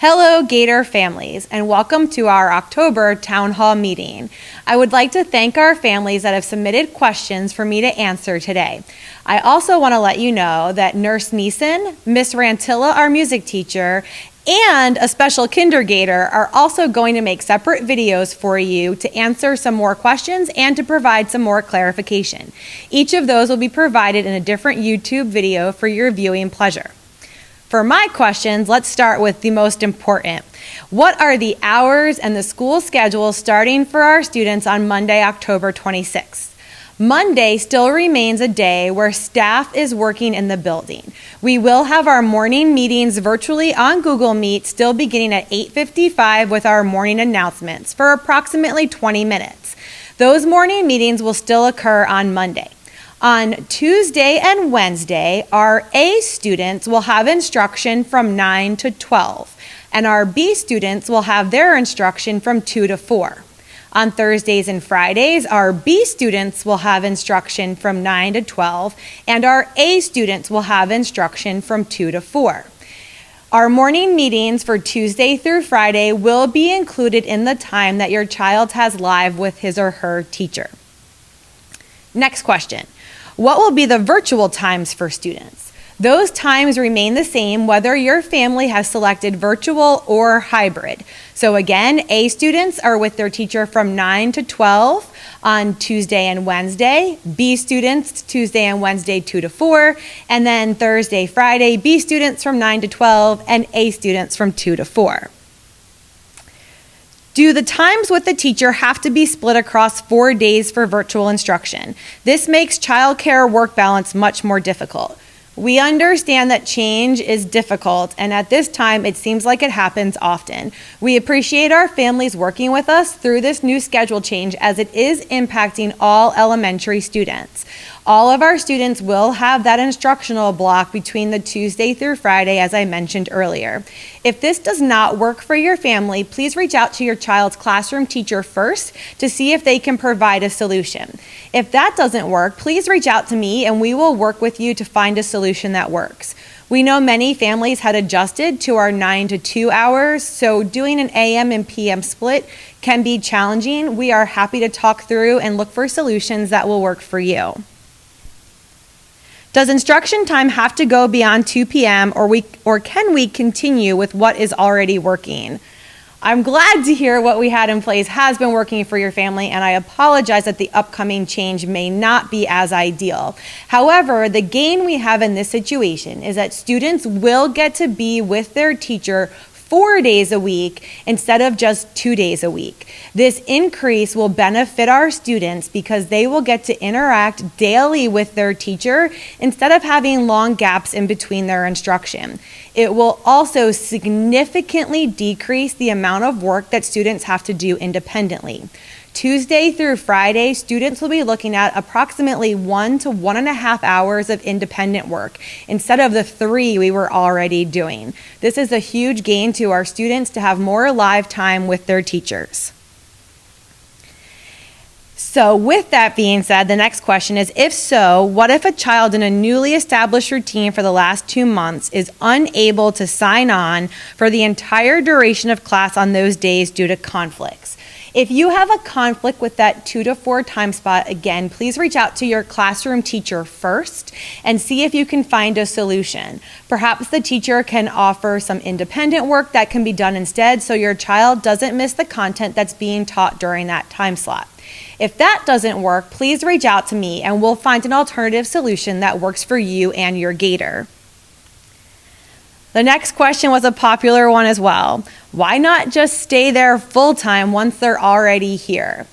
Hello, Gator families, and welcome to our October Town Hall meeting. I would like to thank our families that have submitted questions for me to answer today. I also want to let you know that Nurse Neeson, Miss Rantilla, our music teacher, and a special kindergartner are also going to make separate videos for you to answer some more questions and to provide some more clarification. Each of those will be provided in a different YouTube video for your viewing pleasure. For my questions, let's start with the most important. What are the hours and the school schedule starting for our students on Monday, October 26th? Monday still remains a day where staff is working in the building. We will have our morning meetings virtually on Google Meet, still beginning at 8:55 with our morning announcements for approximately 20 minutes. Those morning meetings will still occur on Monday. On Tuesday and Wednesday, our A students will have instruction from 9 to 12, and our B students will have their instruction from 2 to 4. On Thursdays and Fridays, our B students will have instruction from 9 to 12, and our A students will have instruction from 2 to 4. Our morning meetings for Tuesday through Friday will be included in the time that your child has live with his or her teacher. Next question. What will be the virtual times for students? Those times remain the same whether your family has selected virtual or hybrid. So again, A students are with their teacher from 9 to 12 on Tuesday and Wednesday, B students Tuesday and Wednesday 2 to 4, and then Thursday, Friday, B students from 9 to 12 and A students from 2 to 4. Do the times with the teacher have to be split across 4 days for virtual instruction? This makes childcare work balance much more difficult. We understand that change is difficult, and at this time, it seems like it happens often. We appreciate our families working with us through this new schedule change as it is impacting all elementary students. All of our students will have that instructional block between the Tuesday through Friday, as I mentioned earlier. If this does not work for your family, please reach out to your child's classroom teacher first to see if they can provide a solution. If that doesn't work, please reach out to me and we will work with you to find a solution that works. We know many families had adjusted to our 9 to 2 hours, so doing an AM and PM split can be challenging. We are happy to talk through and look for solutions that will work for you. Does instruction time have to go beyond 2 p.m. or can we continue with what is already working? I'm glad to hear what we had in place has been working for your family, and I apologize that the upcoming change may not be as ideal. However, the gain we have in this situation is that students will get to be with their teacher 4 days a week instead of just 2 days a week. This increase will benefit our students because they will get to interact daily with their teacher instead of having long gaps in between their instruction. It will also significantly decrease the amount of work that students have to do independently. Tuesday through Friday, students will be looking at approximately 1 to 1.5 hours of independent work instead of the 3 we were already doing. This is a huge gain to our students to have more live time with their teachers. So with that being said, the next question is, if so, what if a child in a newly established routine for the last 2 months is unable to sign on for the entire duration of class on those days due to conflicts? If you have a conflict with that 2 to 4 time spot, again, please reach out to your classroom teacher first and see if you can find a solution. Perhaps the teacher can offer some independent work that can be done instead so your child doesn't miss the content that's being taught during that time slot. If that doesn't work, please reach out to me and we'll find an alternative solution that works for you and your Gator. The next question was a popular one as well. Why not just stay there full-time once they're already here?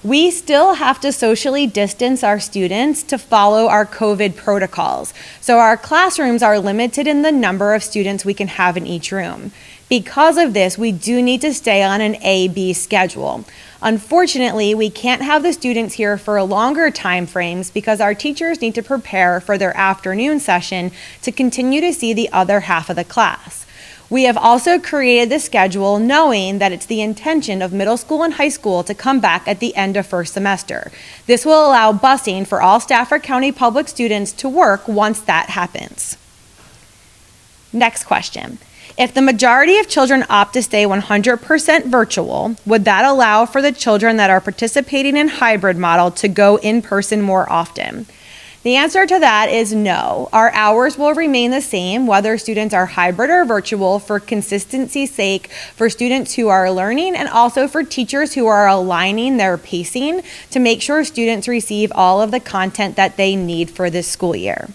We still have to socially distance our students to follow our COVID protocols, so our classrooms are limited in the number of students we can have in each room. Because of this, we do need to stay on an A-B schedule. Unfortunately, we can't have the students here for longer time frames because our teachers need to prepare for their afternoon session to continue to see the other half of the class. We have also created the schedule knowing that it's the intention of middle school and high school to come back at the end of first semester. This will allow busing for all Stafford County public students to work once that happens. Next question. If the majority of children opt to stay 100% virtual, would that allow for the children that are participating in hybrid model to go in person more often? The answer to that is no. Our hours will remain the same whether students are hybrid or virtual for consistency's sake for students who are learning and also for teachers who are aligning their pacing to make sure students receive all of the content that they need for this school year.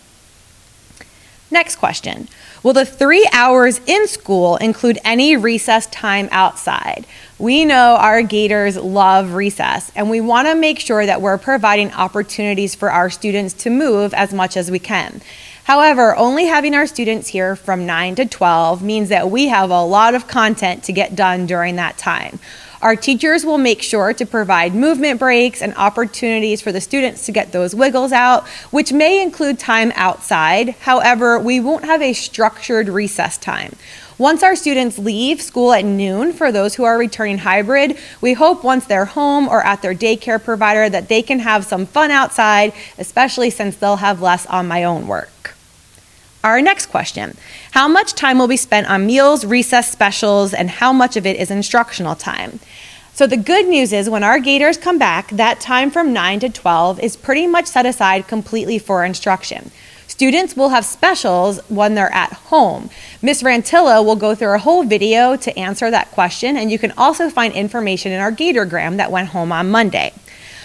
Next question. Will the 3 hours in school include any recess time outside? We know our Gators love recess, and we want to make sure that we're providing opportunities for our students to move as much as we can. However, only having our students here from 9 to 12 means that we have a lot of content to get done during that time. Our teachers will make sure to provide movement breaks and opportunities for the students to get those wiggles out, which may include time outside. However, we won't have a structured recess time. Once our students leave school at noon, for those who are returning hybrid, we hope once they're home or at their daycare provider that they can have some fun outside, especially since they'll have less on my own work. Our next question, how much time will be spent on meals, recess specials, and how much of it is instructional time? So the good news is when our Gators come back, that time from 9 to 12 is pretty much set aside completely for instruction. Students will have specials when they're at home. Ms. Rantilla will go through a whole video to answer that question, and you can also find information in our Gatorgram that went home on Monday.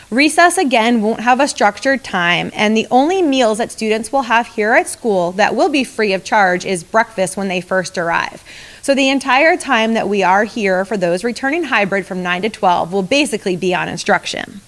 Recess, again, won't have a structured time, and the only meals that students will have here at school that will be free of charge is breakfast when they first arrive. So the entire time that we are here for those returning hybrid from 9 to 12 will basically be on instruction.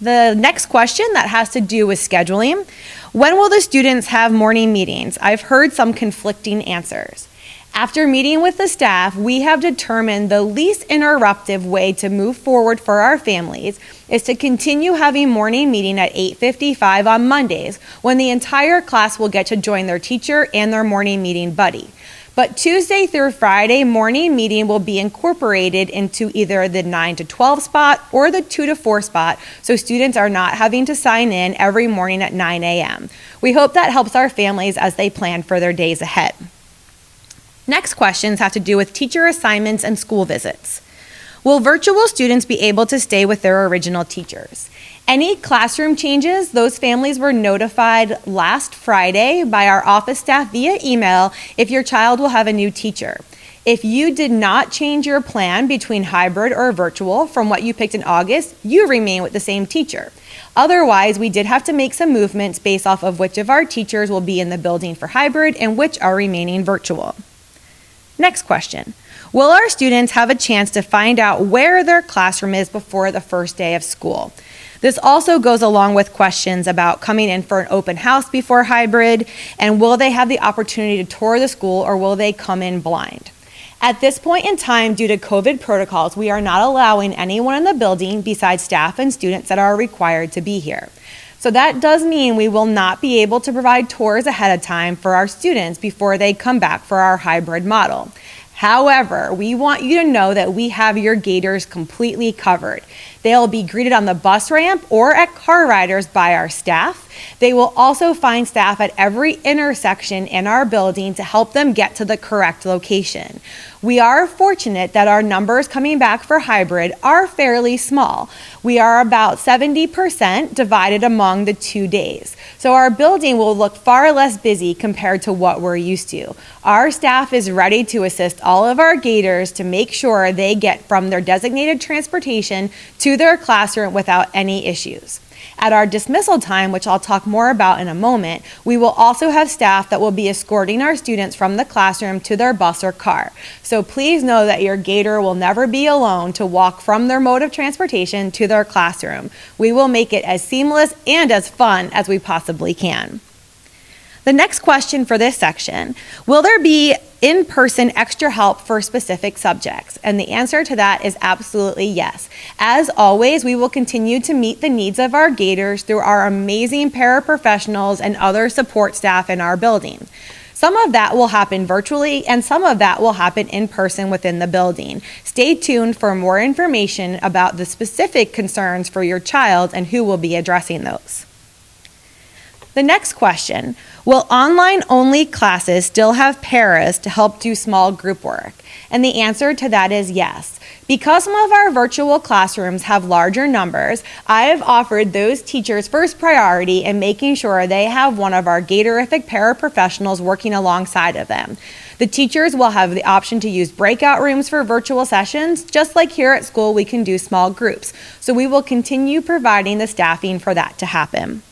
The next question that has to do with scheduling. When will the students have morning meetings? I've heard some conflicting answers. After meeting with the staff, we have determined the least interruptive way to move forward for our families is to continue having morning meeting at 8:55 on Mondays when the entire class will get to join their teacher and their morning meeting buddy. But Tuesday through Friday, morning meeting will be incorporated into either the 9 to 12 spot or the 2 to 4 spot, so students are not having to sign in every morning at 9 a.m. We hope that helps our families as they plan for their days ahead. Next questions have to do with teacher assignments and school visits. Will virtual students be able to stay with their original teachers? Any classroom changes, those families were notified last Friday by our office staff via email if your child will have a new teacher. If you did not change your plan between hybrid or virtual from what you picked in August, you remain with the same teacher. Otherwise, we did have to make some movements based off of which of our teachers will be in the building for hybrid and which are remaining virtual. Next question. Will our students have a chance to find out where their classroom is before the first day of school? This also goes along with questions about coming in for an open house before hybrid, and will they have the opportunity to tour the school or will they come in blind? At this point in time, due to COVID protocols, we are not allowing anyone in the building besides staff and students that are required to be here. So that does mean we will not be able to provide tours ahead of time for our students before they come back for our hybrid model. However, we want you to know that we have your Gators completely covered. They'll be greeted on the bus ramp or at car riders by our staff. They will also find staff at every intersection in our building to help them get to the correct location. We are fortunate that our numbers coming back for hybrid are fairly small. We are about 70% divided among the 2 days. So our building will look far less busy compared to what we're used to. Our staff is ready to assist all of our Gators to make sure they get from their designated transportation to their classroom without any issues. At our dismissal time, which I'll talk more about in a moment, we will also have staff that will be escorting our students from the classroom to their bus or car. So please know that your Gator will never be alone to walk from their mode of transportation to their classroom. We will make it as seamless and as fun as we possibly can. The next question for this section, will there be in-person extra help for specific subjects? And the answer to that is absolutely yes. As always, we will continue to meet the needs of our Gators through our amazing paraprofessionals and other support staff in our building. Some of that will happen virtually and some of that will happen in person within the building. Stay tuned for more information about the specific concerns for your child and who will be addressing those. The next question, Will online-only classes still have paras to help do small group work? And the answer to that is yes. Because some of our virtual classrooms have larger numbers, I have offered those teachers first priority in making sure they have one of our Gatorific paraprofessionals working alongside of them. The teachers will have the option to use breakout rooms for virtual sessions, just like here at school we can do small groups. So we will continue providing the staffing for that to happen.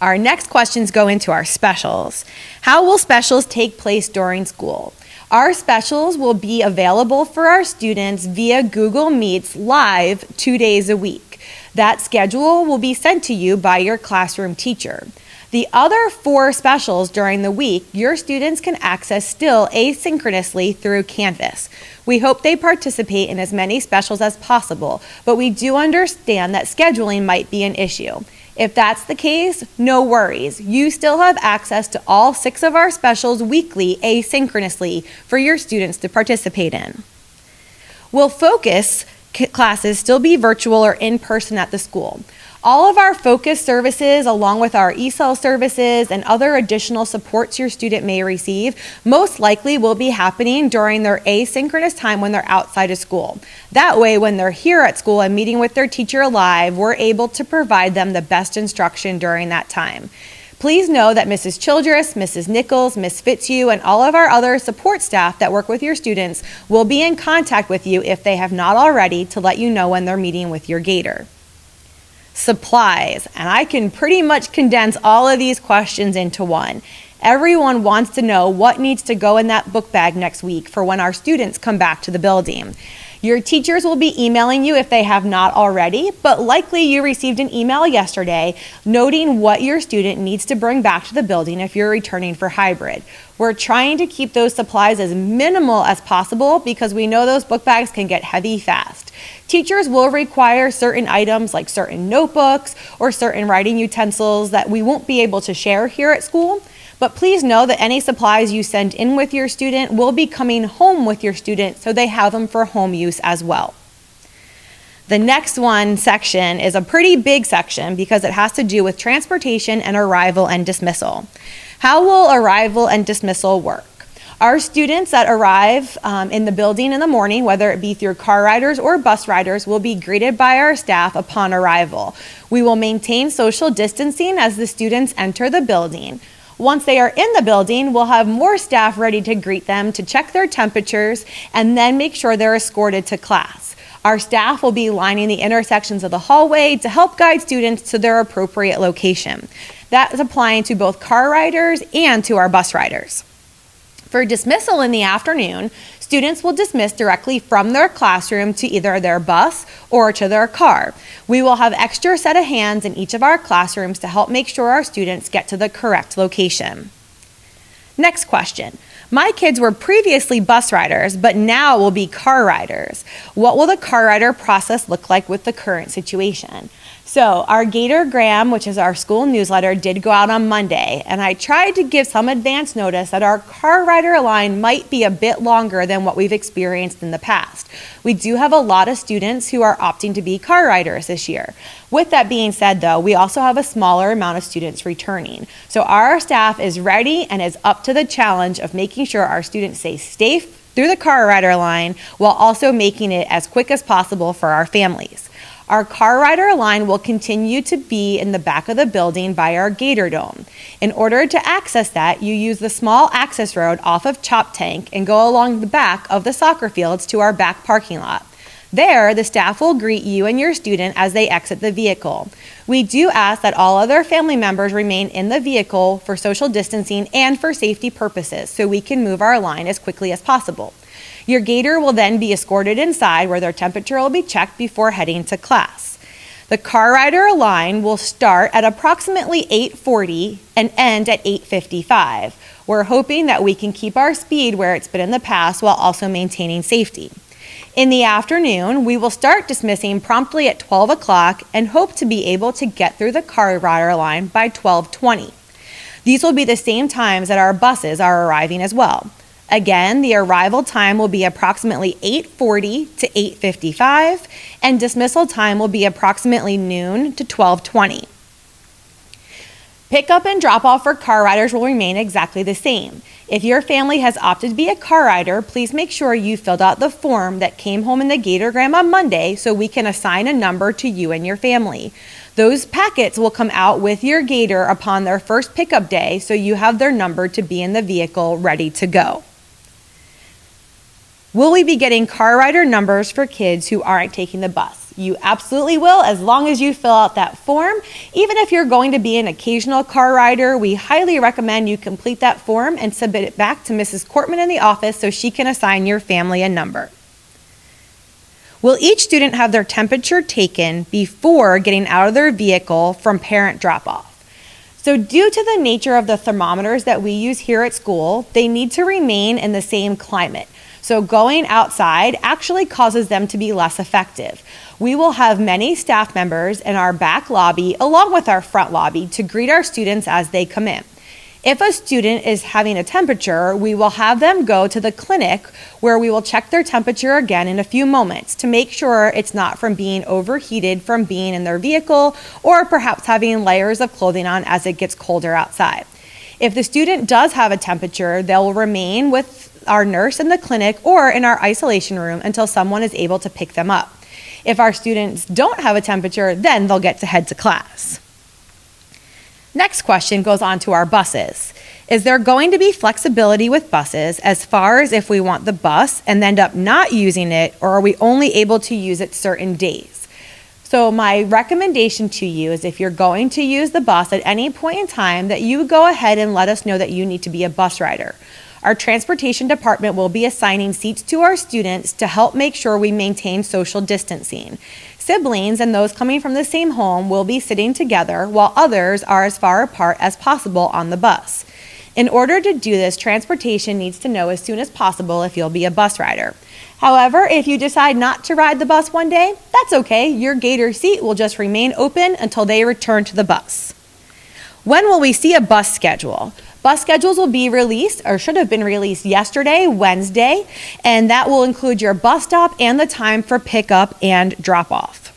Our next questions go into our specials. How will specials take place during school? Our specials will be available for our students via Google Meets live 2 days a week. That schedule will be sent to you by your classroom teacher. The other 4 specials during the week, your students can access still asynchronously through Canvas. We hope they participate in as many specials as possible, but we do understand that scheduling might be an issue. If that's the case, no worries. You still have access to all 6 of our specials weekly asynchronously for your students to participate in. Will focus classes still be virtual or in person at the school? All of our focus services, along with our ESOL services and other additional supports your student may receive, most likely will be happening during their asynchronous time when they're outside of school. That way, when they're here at school and meeting with their teacher live, we're able to provide them the best instruction during that time. Please know that Mrs. Childress, Mrs. Nichols, Ms. Fitzhugh, and all of our other support staff that work with your students will be in contact with you if they have not already to let you know when they're meeting with your Gator. Supplies, and I can pretty much condense all of these questions into one. Everyone wants to know what needs to go in that book bag next week for when our students come back to the building. Your teachers will be emailing you if they have not already, but likely you received an email yesterday noting what your student needs to bring back to the building if you're returning for hybrid. We're trying to keep those supplies as minimal as possible because we know those book bags can get heavy fast. Teachers will require certain items like certain notebooks or certain writing utensils that we won't be able to share here at school. But please know that any supplies you send in with your student will be coming home with your student so they have them for home use as well. The next section is a pretty big section because it has to do with transportation and arrival and dismissal. How will arrival and dismissal work? Our students that arrive in the building in the morning, whether it be through car riders or bus riders, will be greeted by our staff upon arrival. We will maintain social distancing as the students enter the building. Once they are in the building, we'll have more staff ready to greet them to check their temperatures and then make sure they're escorted to class. Our staff will be lining the intersections of the hallway to help guide students to their appropriate location. That is applying to both car riders and to our bus riders. For dismissal in the afternoon, students will dismiss directly from their classroom to either their bus or to their car. We will have extra set of hands in each of our classrooms to help make sure our students get to the correct location. Next question. My kids were previously bus riders, but now will be car riders. What will the car rider process look like with the current situation? So our Gatorgram, which is our school newsletter, did go out on Monday, and I tried to give some advance notice that our car rider line might be a bit longer than what we've experienced in the past. We do have a lot of students who are opting to be car riders this year. With that being said, though, we also have a smaller amount of students returning. So our staff is ready and is up to the challenge of making sure our students stay safe through the car rider line while also making it as quick as possible for our families. Our car rider line will continue to be in the back of the building by our Gator Dome. In order to access that, you use the small access road off of Chop Tank and go along the back of the soccer fields to our back parking lot. There, the staff will greet you and your student as they exit the vehicle. We do ask that all other family members remain in the vehicle for social distancing and for safety purposes so we can move our line as quickly as possible. Your Gator will then be escorted inside where their temperature will be checked before heading to class. The car rider line will start at approximately 8:40 and end at 8:55. We're hoping that we can keep our speed where it's been in the past while also maintaining safety. In the afternoon, we will start dismissing promptly at 12 o'clock and hope to be able to get through the car rider line by 12:20. These will be the same times that our buses are arriving as well. Again, the arrival time will be approximately 8:40 to 8:55, and dismissal time will be approximately noon to 12:20. Pickup and drop-off for car riders will remain exactly the same. If your family has opted to be a car rider, please make sure you filled out the form that came home in the Gatogram on Monday so we can assign a number to you and your family. Those packets will come out with your Gator upon their first pickup day, so you have their number to be in the vehicle ready to go. Will we be getting car rider numbers for kids who aren't taking the bus? You absolutely will, as long as you fill out that form. Even if you're going to be an occasional car rider, we highly recommend you complete that form and submit it back to Mrs. Cortman in the office so she can assign your family a number. Will each student have their temperature taken before getting out of their vehicle from parent drop-off? So due to the nature of the thermometers that we use here at school, they need to remain in the same climate. So going outside actually causes them to be less effective. We will have many staff members in our back lobby along with our front lobby to greet our students as they come in. If a student is having a temperature, we will have them go to the clinic where we will check their temperature again in a few moments to make sure it's not from being overheated from being in their vehicle or perhaps having layers of clothing on as it gets colder outside. If the student does have a temperature, they'll remain with our nurse in the clinic or in our isolation room until someone is able to pick them up. If our students don't have a temperature, then they'll get to head to class. Next question goes on to our buses. Is there going to be flexibility with buses as far as if we want the bus and end up not using it, or are we only able to use it certain days? So my recommendation to you is if you're going to use the bus at any point in time, that you go ahead and let us know that you need to be a bus rider. Our transportation department will be assigning seats to our students to help make sure we maintain social distancing. Siblings and those coming from the same home will be sitting together while others are as far apart as possible on the bus. In order to do this, transportation needs to know as soon as possible if you'll be a bus rider. However, if you decide not to ride the bus one day, that's okay. Your Gator seat will just remain open until they return to the bus. When will we see a bus schedule? Bus schedules will be released, or should have been released yesterday, Wednesday, and that will include your bus stop and the time for pickup and drop-off.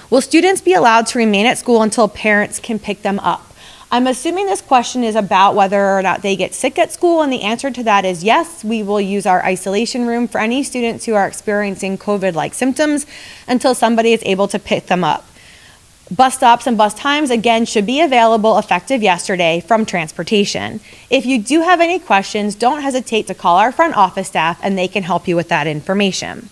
Will students be allowed to remain at school until parents can pick them up? I'm assuming this question is about whether or not they get sick at school, and the answer to that is yes. We will use our isolation room for any students who are experiencing COVID-like symptoms until somebody is able to pick them up. Bus stops and bus times, again, should be available effective yesterday from transportation. If you do have any questions, don't hesitate to call our front office staff and they can help you with that information.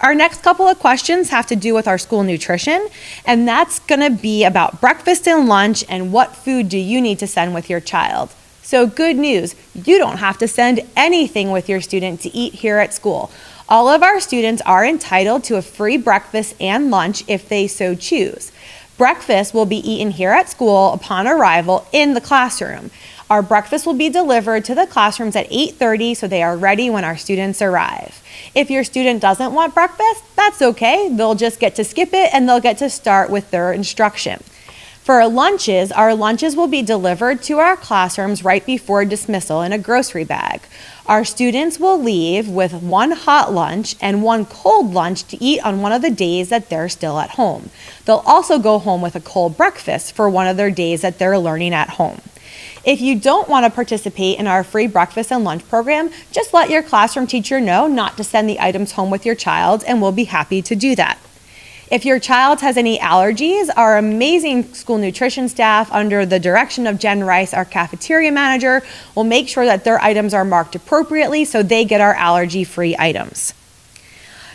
Our next couple of questions have to do with our school nutrition, and that's going to be about breakfast and lunch and what food do you need to send with your child. So good news, you don't have to send anything with your student to eat here at school. All of our students are entitled to a free breakfast and lunch if they so choose. Breakfast will be eaten here at school upon arrival in the classroom. Our breakfast will be delivered to the classrooms at 8:30 so they are ready when our students arrive. If your student doesn't want breakfast, that's okay. They'll just get to skip it and they'll get to start with their instruction. For our lunches will be delivered to our classrooms right before dismissal in a grocery bag. Our students will leave with one hot lunch and one cold lunch to eat on one of the days that they're still at home. They'll also go home with a cold breakfast for one of their days that they're learning at home. If you don't want to participate in our free breakfast and lunch program, just let your classroom teacher know not to send the items home with your child, and we'll be happy to do that. If your child has any allergies, our amazing school nutrition staff, under the direction of Jen Rice, our cafeteria manager, will make sure that their items are marked appropriately so they get our allergy-free items.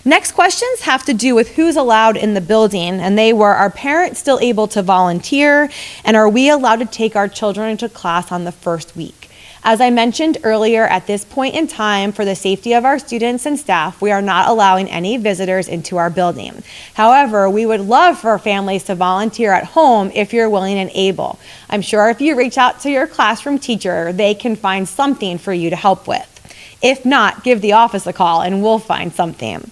Next questions have to do with who's allowed in the building, and they were, are parents still able to volunteer, and are we allowed to take our children into class on the first week? As I mentioned earlier, at this point in time, for the safety of our students and staff, we are not allowing any visitors into our building. However, we would love for families to volunteer at home if you're willing and able. I'm sure if you reach out to your classroom teacher, they can find something for you to help with. If not, give the office a call and we'll find something.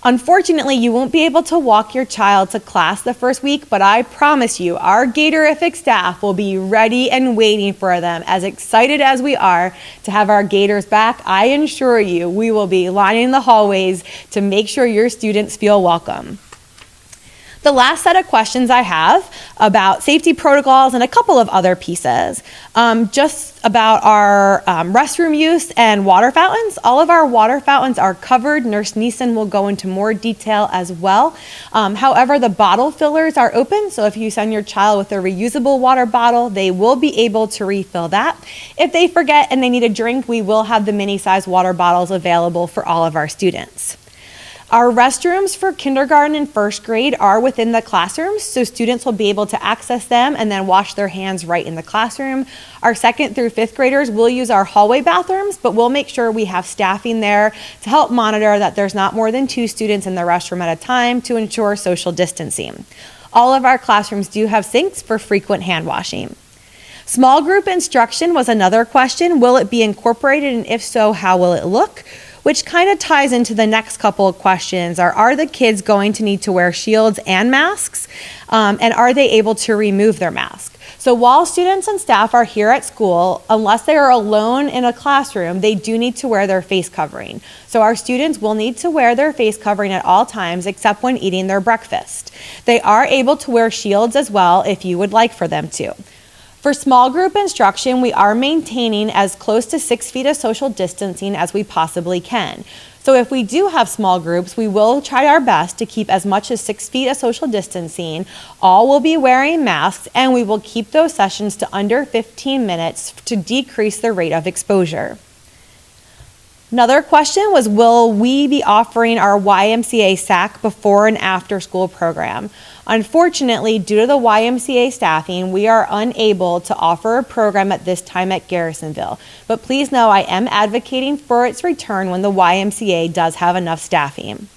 Unfortunately, you won't be able to walk your child to class the first week, but I promise you, our Gatorific staff will be ready and waiting for them. As excited as we are to have our Gators back, I assure you, we will be lining the hallways to make sure your students feel welcome. The last set of questions I have about safety protocols and a couple of other pieces, just about our restroom use and water fountains. All of our water fountains are covered. Nurse Neeson will go into more detail as well. However, the bottle fillers are open, so if you send your child with a reusable water bottle, they will be able to refill that. If they forget and they need a drink, we will have the mini-size water bottles available for all of our students. Our restrooms for kindergarten and first grade are within the classrooms, so students will be able to access them and then wash their hands right in the classroom. Our second through fifth graders will use our hallway bathrooms, but we'll make sure we have staffing there to help monitor that there's not more than 2 students in the restroom at a time to ensure social distancing. All of our classrooms do have sinks for frequent hand washing. Small group instruction was another question. Will it be incorporated, and if so, how will it look? Which kind of ties into the next couple of questions. Are the kids going to need to wear shields and masks? And are they able to remove their mask? So while students and staff are here at school, unless they are alone in a classroom, they do need to wear their face covering. So our students will need to wear their face covering at all times except when eating their breakfast. They are able to wear shields as well if you would like for them to. For small group instruction, we are maintaining as close to 6 feet of social distancing as we possibly can. So if we do have small groups, we will try our best to keep as much as 6 feet of social distancing. All will be wearing masks, and we will keep those sessions to under 15 minutes to decrease the rate of exposure. Another question was, will we be offering our YMCA SAC before and after school program? Unfortunately, due to the YMCA staffing, we are unable to offer a program at this time at Garrisonville. But please know I am advocating for its return when the YMCA does have enough staffing.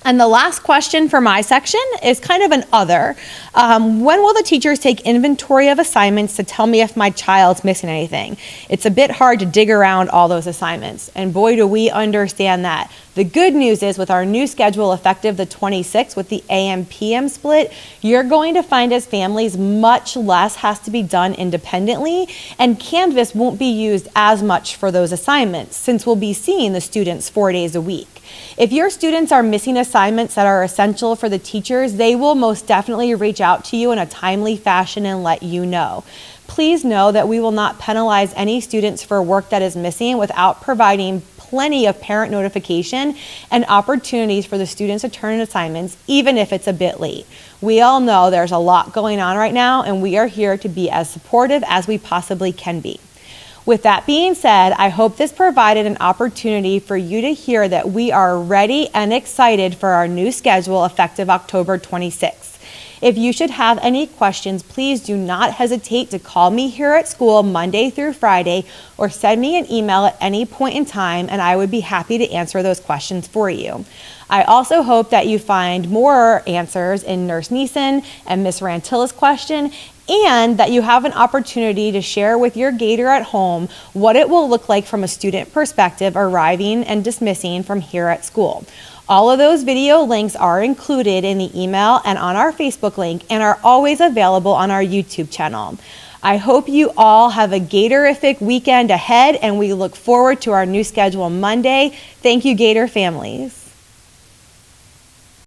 And the last question for my section is kind of an other. When will the teachers take inventory of assignments to tell me if my child's missing anything? It's a bit hard to dig around all those assignments, and boy, do we understand that. The good news is with our new schedule effective the 26th with the AM-PM split, you're going to find as families much less has to be done independently, and Canvas won't be used as much for those assignments since we'll be seeing the students 4 days a week. If your students are missing assignments that are essential for the teachers, they will most definitely reach out to you in a timely fashion and let you know. Please know that we will not penalize any students for work that is missing without providing plenty of parent notification and opportunities for the students to turn in assignments, even if it's a bit late. We all know there's a lot going on right now, and we are here to be as supportive as we possibly can be. With that being said, I hope this provided an opportunity for you to hear that we are ready and excited for our new schedule effective October 26th. If you should have any questions, please do not hesitate to call me here at school Monday through Friday or send me an email at any point in time, and I would be happy to answer those questions for you. I also hope that you find more answers in Nurse Neeson and Ms. Rantilla's question, and that you have an opportunity to share with your Gator at home what it will look like from a student perspective arriving and dismissing from here at school. All of those video links are included in the email and on our Facebook link and are always available on our YouTube channel. I hope you all have a Gatorific weekend ahead, and we look forward to our new schedule Monday. Thank you, Gator families.